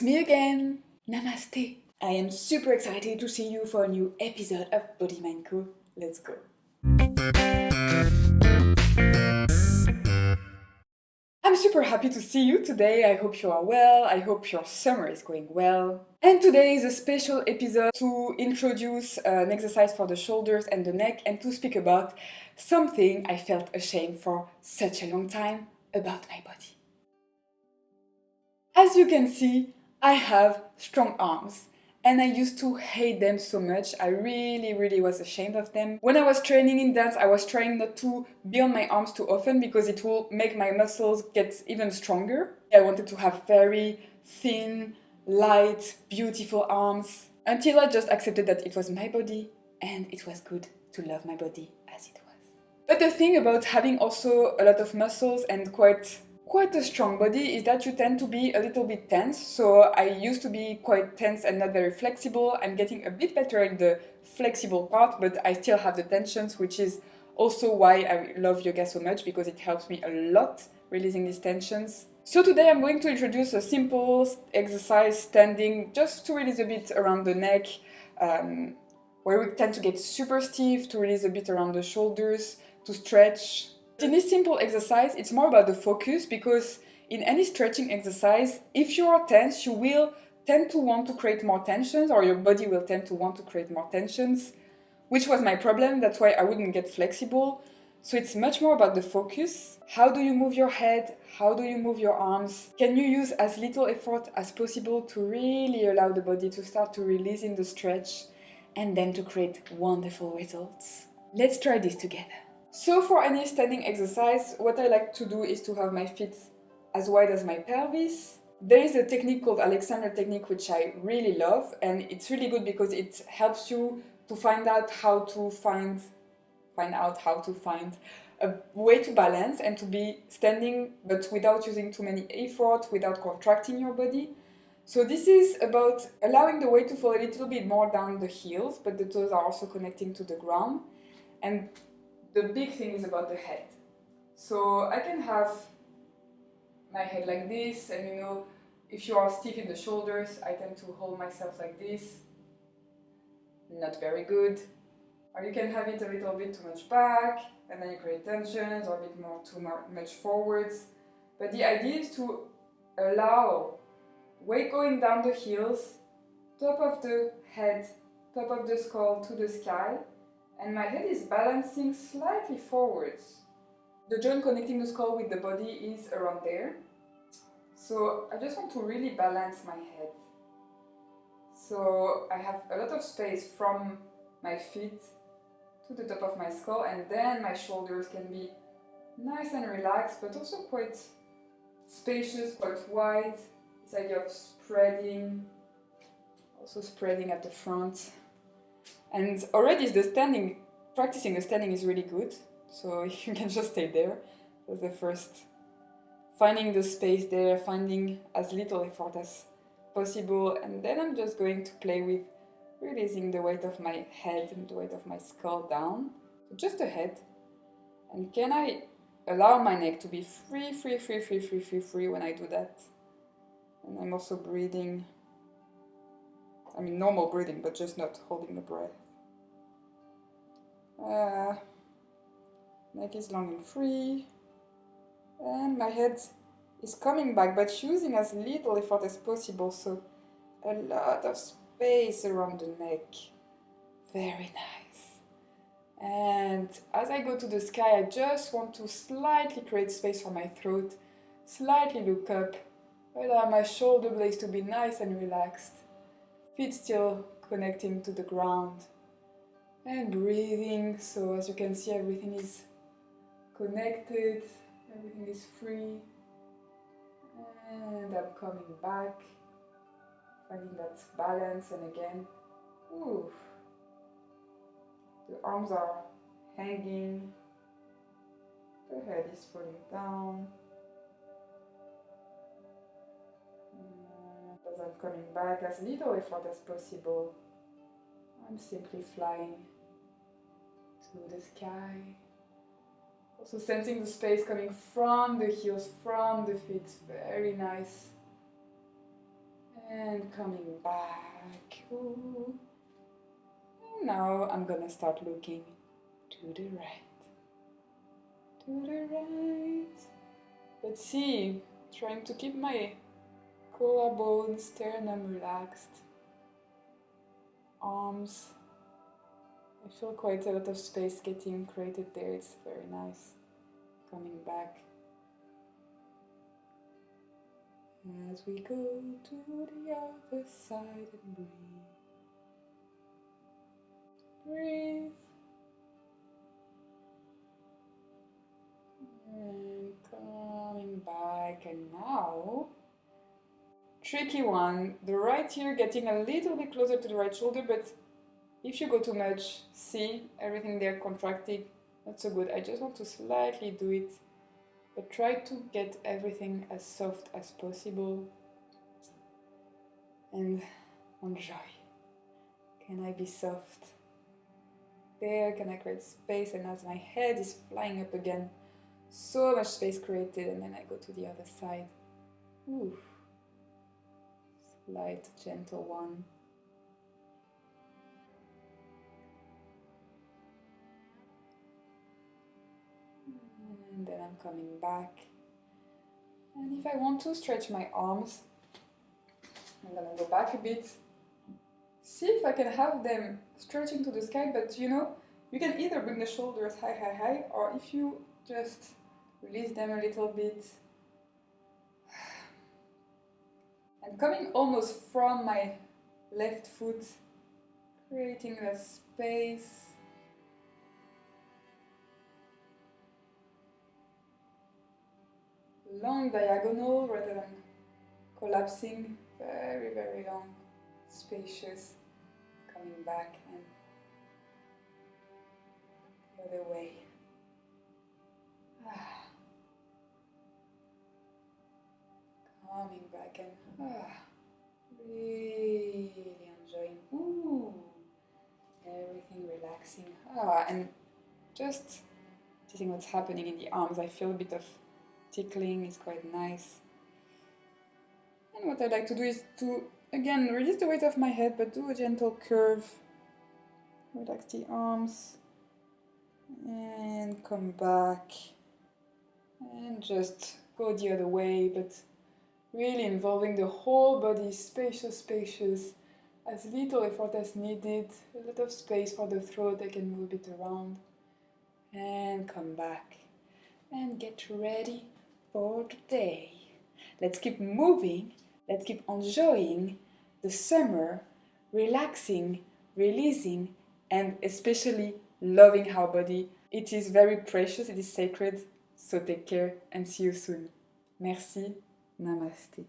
It's me again! Namaste! I am super excited to see you for a new episode of Body Mind Co. Let's go! I'm super happy to see you today. I hope you are well. I hope your summer is going well. And today is a special episode to introduce an exercise for the shoulders and the neck and to speak about something I felt ashamed for such a long time about my body. As you can see, I have strong arms and I used to hate them so much. I really was ashamed of them. When I was training in dance, I was trying not to be on my arms too often because it will make my muscles get even stronger. I wanted to have very thin, light, beautiful arms until I just accepted that it was my body and it was good to love my body as it was. But the thing about having also a lot of muscles and quite a strong body is that you tend to be a little bit tense. So I used to be quite tense and not very flexible. I'm getting a bit better in the flexible part, but I still have the tensions, which is also why I love yoga so much, because it helps me a lot releasing these tensions. So today I'm going to introduce a simple exercise standing just to release a bit around the neck, where we tend to get super stiff, to release a bit around the shoulders, to stretch. In this simple exercise, it's more about the focus, because in any stretching exercise, if you are tense, you will tend to want to create more tensions, or your body will tend to want to create more tensions, which was my problem. That's why I wouldn't get flexible. So it's much more about the focus. How do you move your head? How do you move your arms? Can you use as little effort as possible to really allow the body to start to release in the stretch and then to create wonderful results? Let's try this together. So for any standing exercise, what I like to do is to have my feet as wide as my pelvis. There is a technique called Alexander technique, which I really love, and it's really good because it helps you to find out how to find a way to balance and to be standing but without using too many effort, without contracting your body. So this is about allowing the weight to fall a little bit more down the heels, but the toes are also connecting to the ground. And the big thing is about the head. So I can have my head like this, and if you are stiff in the shoulders, I tend to hold myself like this. Not very good. Or you can have it a little bit too much back, and then you create tensions, or a bit more too much forwards. But the idea is to allow weight going down the heels, top of the head, top of the skull to the sky, and my head is balancing slightly forwards. The joint connecting the skull with the body is around there. So I just want to really balance my head. So I have a lot of space from my feet to the top of my skull, and then my shoulders can be nice and relaxed, but also quite spacious, quite wide. This idea of spreading, also spreading at the front. And already practicing the standing is really good, so you can just stay there. That's the first. Finding the space there, finding as little effort as possible, and then I'm just going to play with releasing the weight of my head and the weight of my skull down, so just the head. And can I allow my neck to be free when I do that? And I'm also breathing. Normal breathing, but just not holding the breath. Neck is long and free. And my head is coming back, but using as little effort as possible, so a lot of space around the neck. Very nice. And as I go to the sky, I just want to slightly create space for my throat, slightly look up, allow my shoulder blades to be nice and relaxed. Feet still connecting to the ground, and breathing. So as you can see, everything is connected, everything is free, and I'm coming back, finding that balance. And again, the arms are hanging, the head is falling down. As I'm coming back, as little effort as possible, I'm simply flying to the sky. Also sensing the space coming from the heels, from the feet, very nice. And coming back. Ooh. And now I'm gonna start looking to the right. To the right. Let's see, trying to keep my collarbone, sternum relaxed. Arms. I feel quite a lot of space getting created there. It's very nice. Coming back. As we go to the other side and breathe. Breathe. And coming back. And now, tricky one. The right ear getting a little bit closer to the right shoulder, but if you go too much, see everything there contracting, not so good. I just want to slightly do it, but try to get everything as soft as possible and enjoy. Can I be soft? There, can I create space? And as my head is flying up again, so much space created, and then I go to the other side. Ooh. Slight, gentle one. And then I'm coming back. And if I want to stretch my arms, I'm gonna go back a bit. See if I can have them stretching to the sky, but you know, you can either bring the shoulders high, or if you just release them a little bit. And coming almost from my left foot, creating that space. Long diagonal rather than collapsing, very, very long, spacious, coming back and the other way. Coming back and really enjoying. Ooh, everything relaxing. And just seeing what's happening in the arms. I feel a bit of tickling, is quite nice. And what I like to do is to, again, release the weight of my head, but do a gentle curve. Relax the arms. And come back. And just go the other way, but really involving the whole body, spacious, spacious. As little effort as needed. A lot of space for the throat, I can move a bit around. And come back. And get ready for the day. Let's keep moving, let's keep enjoying the summer, relaxing, releasing, and especially loving our body. It is very precious, it is sacred, so take care and see you soon. Merci, Namaste.